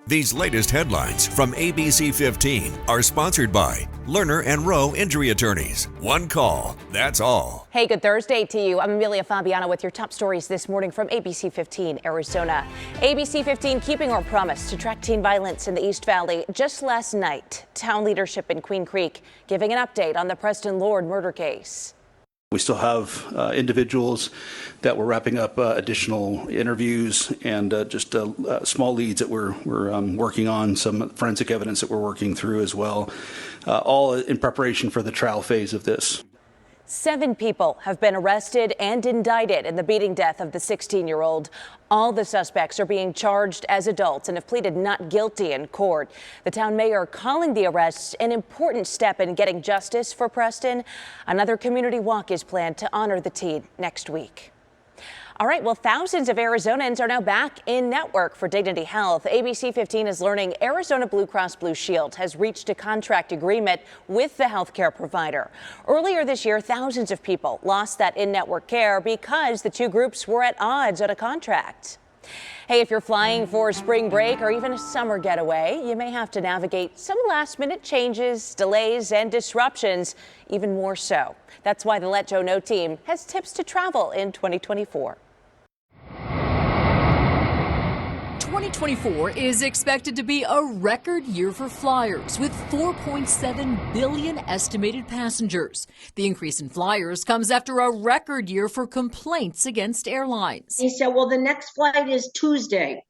These latest headlines from ABC15 are sponsored by Lerner and Rowe Injury Attorneys. One call, that's all. Hey, good Thursday to you. I'm Amelia Fabiano with your top stories this morning from ABC15 Arizona. ABC15 keeping our promise to track teen violence in the East Valley. Just last night, town leadership in Queen Creek giving an update on the Preston Lord murder case. We still have individuals that we're wrapping up additional interviews and just small leads that we're working on, some forensic evidence that we're working through as well, all in preparation for the trial phase of this. 7 people have been arrested and indicted in the beating death of the 16-year-old. All the suspects are being charged as adults and have pleaded not guilty in court. The town mayor calling the arrests an important step in getting justice for Preston. Another community walk is planned to honor the teen next week. All right, well, thousands of Arizonans are now back in network for Dignity Health. ABC15 is learning Arizona Blue Cross Blue Shield has reached a contract agreement with the healthcare provider. Earlier this year, thousands of people lost that in-network care because the two groups were at odds on a contract. Hey, if you're flying for spring break or even a summer getaway, you may have to navigate some last-minute changes, delays, and disruptions, even more so. That's why the Let Joe Know team has tips to travel in 2024. 2024 is expected to be a record year for flyers, with 4.7 billion estimated passengers. The increase in flyers comes after a record year for complaints against airlines. He said, well, the next flight is Tuesday.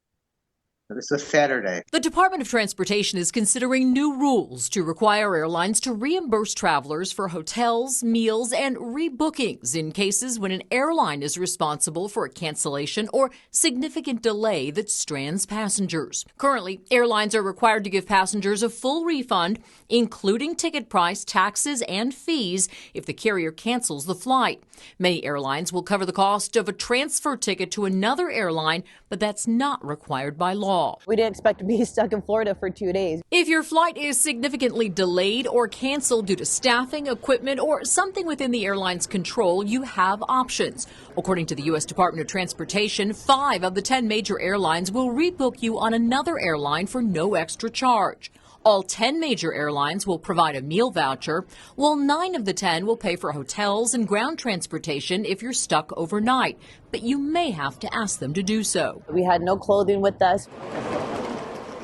It's a Saturday. The Department of Transportation is considering new rules to require airlines to reimburse travelers for hotels, meals, and rebookings in cases when an airline is responsible for a cancellation or significant delay that strands passengers. Currently, airlines are required to give passengers a full refund, including ticket price, taxes, and fees if the carrier cancels the flight. Many airlines will cover the cost of a transfer ticket to another airline, but that's not required by law. We didn't expect to be stuck in Florida for 2 days. If your flight is significantly delayed or canceled due to staffing, equipment, or something within the airline's control, you have options. According to the U.S. Department of Transportation, 5 of the 10 major airlines will rebook you on another airline for no extra charge. All 10 major airlines will provide a meal voucher, while 9 of the 10 will pay for hotels and ground transportation if you're stuck overnight. But you may have to ask them to do so. We had no clothing with us.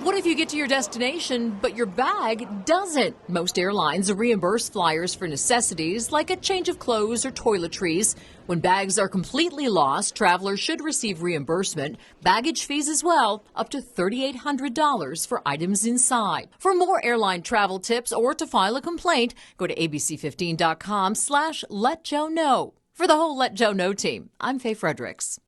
What if you get to your destination, but your bag doesn't? Most airlines reimburse flyers for necessities like a change of clothes or toiletries. When bags are completely lost, travelers should receive reimbursement, baggage fees as well, up to $3,800 for items inside. For more airline travel tips or to file a complaint, go to abc15.com/letjoeknow. For the whole Let Joe Know team, I'm Faye Fredericks.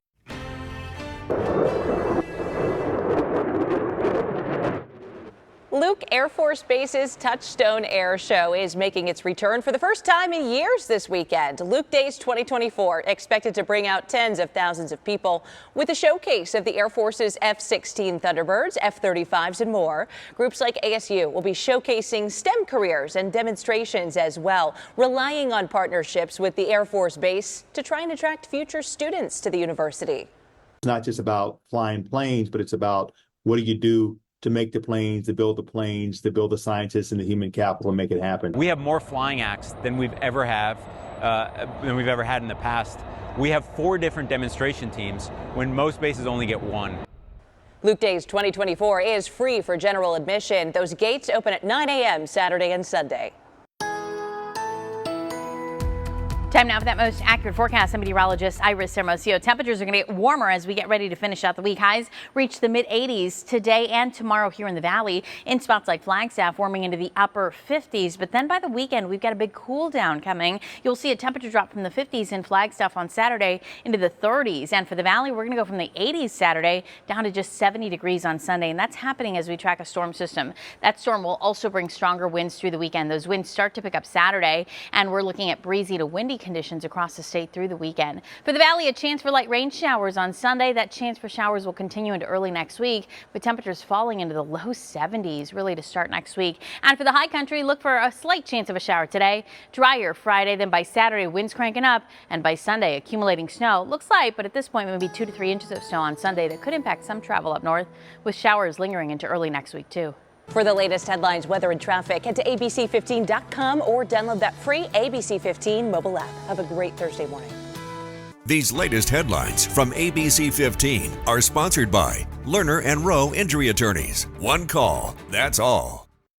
Luke Air Force Base's Touchstone Air Show is making its return for the first time in years this weekend. Luke Days 2024 expected to bring out tens of thousands of people with a showcase of the Air Force's F-16 Thunderbirds, F-35s, and more. Groups like ASU will be showcasing STEM careers and demonstrations as well, relying on partnerships with the Air Force Base to try and attract future students to the university. It's not just about flying planes, but it's about what do you do to make the planes, to build the scientists and the human capital and make it happen. We have more flying acts than we've ever had in the past. We have 4 different demonstration teams when most bases only get 1. Luke Days 2024 is free for general admission. Those gates open at 9 a.m. Saturday and Sunday. Time now for that most accurate forecast. I'm meteorologist Iris Hermosillo. Temperatures are going to get warmer as we get ready to finish out the week. Highs reach the mid-80s today and tomorrow here in the valley. In spots like Flagstaff, warming into the upper 50s. But then by the weekend, we've got a big cool down coming. You'll see a temperature drop from the 50s in Flagstaff on Saturday into the 30s. And for the valley, we're going to go from the 80s Saturday down to just 70 degrees on Sunday. And that's happening as we track a storm system. That storm will also bring stronger winds through the weekend. Those winds start to pick up Saturday, and we're looking at breezy to windy windy conditions across the state through the weekend. For the valley, a chance for light rain showers on Sunday. That chance for showers will continue into early next week, with temperatures falling into the low 70s really to start next week. And for the high country, look for a slight chance of a shower today. Drier Friday, then by Saturday, winds cranking up, and by Sunday, accumulating snow. Looks light, but at this point, maybe 2 to 3 inches of snow on Sunday that could impact some travel up north, with showers lingering into early next week, too. For the latest headlines, weather, and traffic, head to abc15.com or download that free ABC15 mobile app. Have a great Thursday morning. These latest headlines from ABC15 are sponsored by Lerner and Rowe Injury Attorneys. One call, that's all.